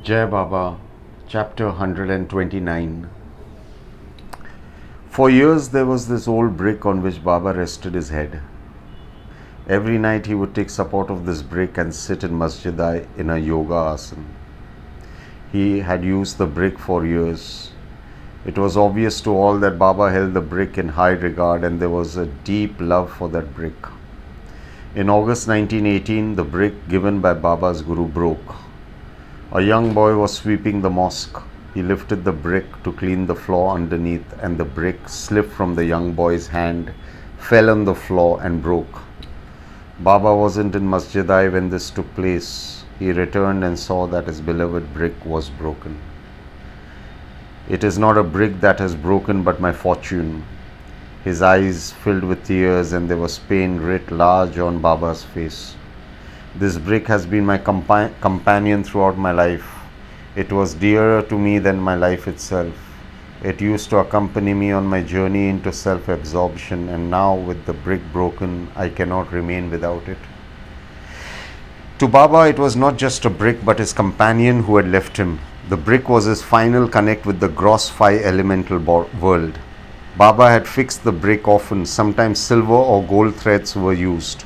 Jai Baba, chapter 129. For years there was this old brick on which Baba rested his head. Every night he would take support of this brick and sit in Masjid in a yoga asana. He had used the brick for years. It was obvious to all that Baba held the brick in high regard and there was a deep love for that brick. In August 1918, the brick given by Baba's Guru broke. A young boy was sweeping the mosque. He lifted the brick to clean the floor underneath and the brick slipped from the young boy's hand, fell on the floor and broke. Baba wasn't in Masjid when this took place. He returned and saw that his beloved brick was broken. It is not a brick that has broken but my fortune. His eyes filled with tears and there was pain writ large on Baba's face. This brick has been my companion throughout my life. It was dearer to me than my life itself. It used to accompany me on my journey into self-absorption, and now with the brick broken, I cannot remain without it. To Baba, it was not just a brick but his companion who had left him. The brick was his final connect with the gross five-elemental world. Baba had fixed the brick often. Sometimes silver or gold threads were used.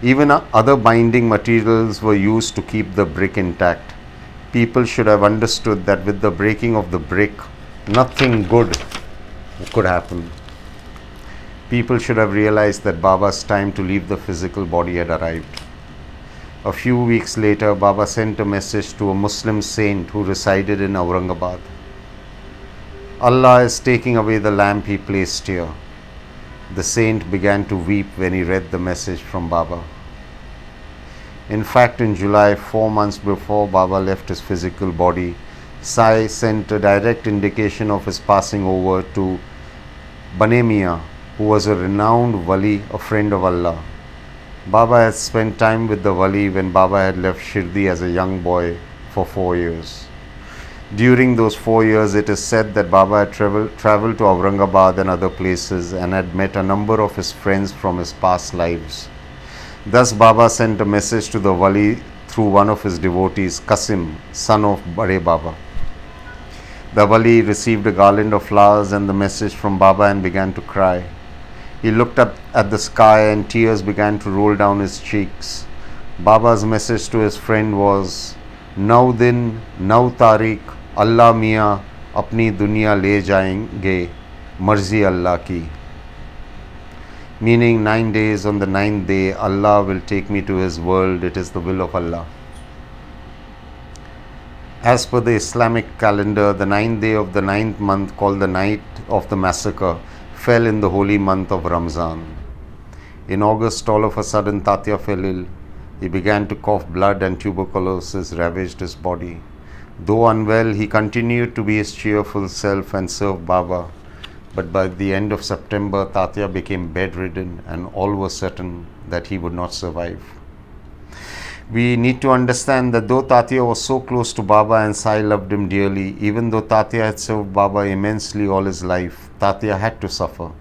Even other binding materials were used to keep the brick intact. People should have understood that with the breaking of the brick, nothing good could happen. People should have realized that Baba's time to leave the physical body had arrived. A few weeks later, Baba sent a message to a Muslim saint who resided in Aurangabad. Allah is taking away the lamp he placed here. The saint began to weep when he read the message from Baba. In fact, in July, 4 months before Baba left his physical body, Sai sent a direct indication of his passing over to Banemia, who was a renowned wali, a friend of Allah. Baba had spent time with the wali when Baba had left Shirdi as a young boy for 4 years. During those 4 years, it is said that Baba had traveled to Aurangabad and other places and had met a number of his friends from his past lives. Thus, Baba sent a message to the wali through one of his devotees, Qasim, son of Bade Baba. The wali received a garland of flowers and the message from Baba and began to cry. He looked up at the sky and tears began to roll down his cheeks. Baba's message to his friend was, "Nau din, nau tarik, Allah Mia apni dunya le jayenge, marzi Allah ki." Meaning 9 days, on the 9th day, Allah will take me to His world. It is the will of Allah. As per the Islamic calendar, the 9th day of the 9th month, called the night of the massacre, fell in the holy month of Ramzan. In August, all of a sudden, Tatya fell ill. He began to cough blood and tuberculosis ravaged his body. Though unwell, he continued to be his cheerful self and serve Baba. But by the end of September, Tatya became bedridden and all were certain that he would not survive. We need to understand that though Tatya was so close to Baba and Sai loved him dearly, even though Tatya had served Baba immensely all his life, Tatya had to suffer.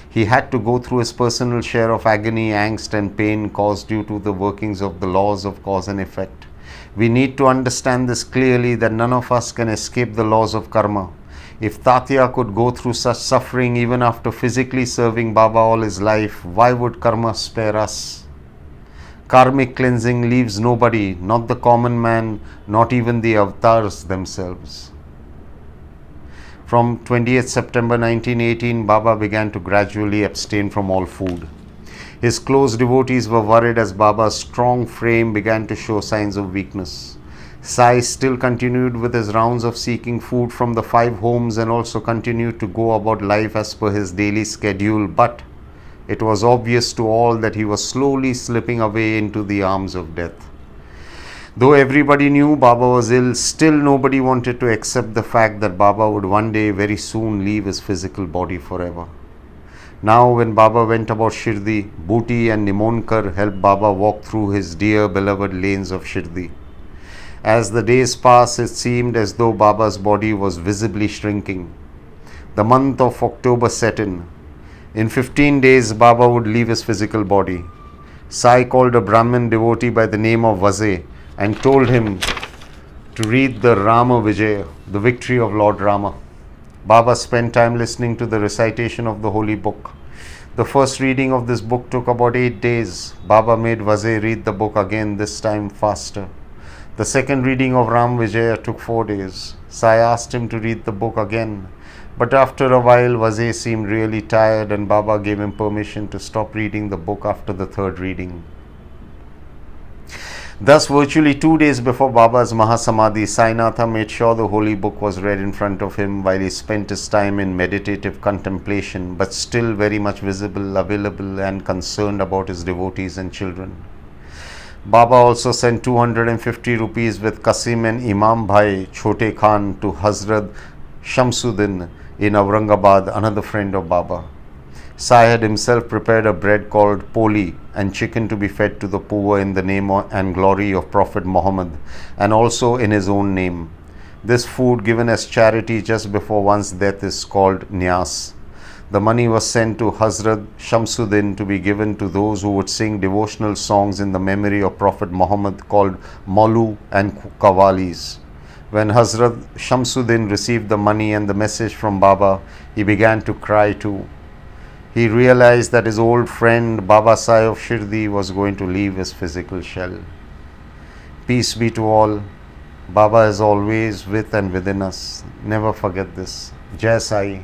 He had to go through his personal share of agony, angst and pain caused due to the workings of the laws of cause and effect. We need to understand this clearly, that none of us can escape the laws of karma. If Tatya could go through such suffering even after physically serving Baba all his life, why would karma spare us? Karmic cleansing leaves nobody, not the common man, not even the avatars themselves. From 20th September 1918, Baba began to gradually abstain from all food. His close devotees were worried as Baba's strong frame began to show signs of weakness. Sai still continued with his rounds of seeking food from the 5 homes and also continued to go about life as per his daily schedule, but it was obvious to all that he was slowly slipping away into the arms of death. Though everybody knew Baba was ill, still nobody wanted to accept the fact that Baba would one day very soon leave his physical body forever. Now when Baba went about Shirdi, Booty and Nimonkar helped Baba walk through his dear beloved lanes of Shirdi. As the days passed, it seemed as though Baba's body was visibly shrinking. The month of October set in. In 15 days, Baba would leave his physical body. Sai called a Brahmin devotee by the name of Vaze and told him to read the Rama Vijaya, the victory of Lord Rama. Baba spent time listening to the recitation of the holy book. The first reading of this book took about 8 days. Baba made Vazir read the book again, this time faster. The second reading of Ram Vijaya took 4 days. Sai asked him to read the book again. But after a while, Vazir seemed really tired and Baba gave him permission to stop reading the book after the third reading. Thus, virtually 2 days before Baba's Mahasamadhi, Sainatha made sure the holy book was read in front of him while he spent his time in meditative contemplation, but still very much visible, available and concerned about his devotees and children. Baba also sent 250 rupees with Qasim and Imam Bhai Chote Khan to Hazrat Shamsuddin in Aurangabad, another friend of Baba. Sai had himself prepared a bread called poli and chicken to be fed to the poor in the name and glory of Prophet Muhammad, and also in his own name. This food given as charity just before one's death is called Nyas. The money was sent to Hazrat Shamsuddin to be given to those who would sing devotional songs in the memory of Prophet Muhammad called Maulu and Qawwalis. When Hazrat Shamsuddin received the money and the message from Baba, he began to cry too. He realized that his old friend Baba Sai of Shirdi was going to leave his physical shell. Peace be to all. Baba is always with and within us. Never forget this. Jai Sai.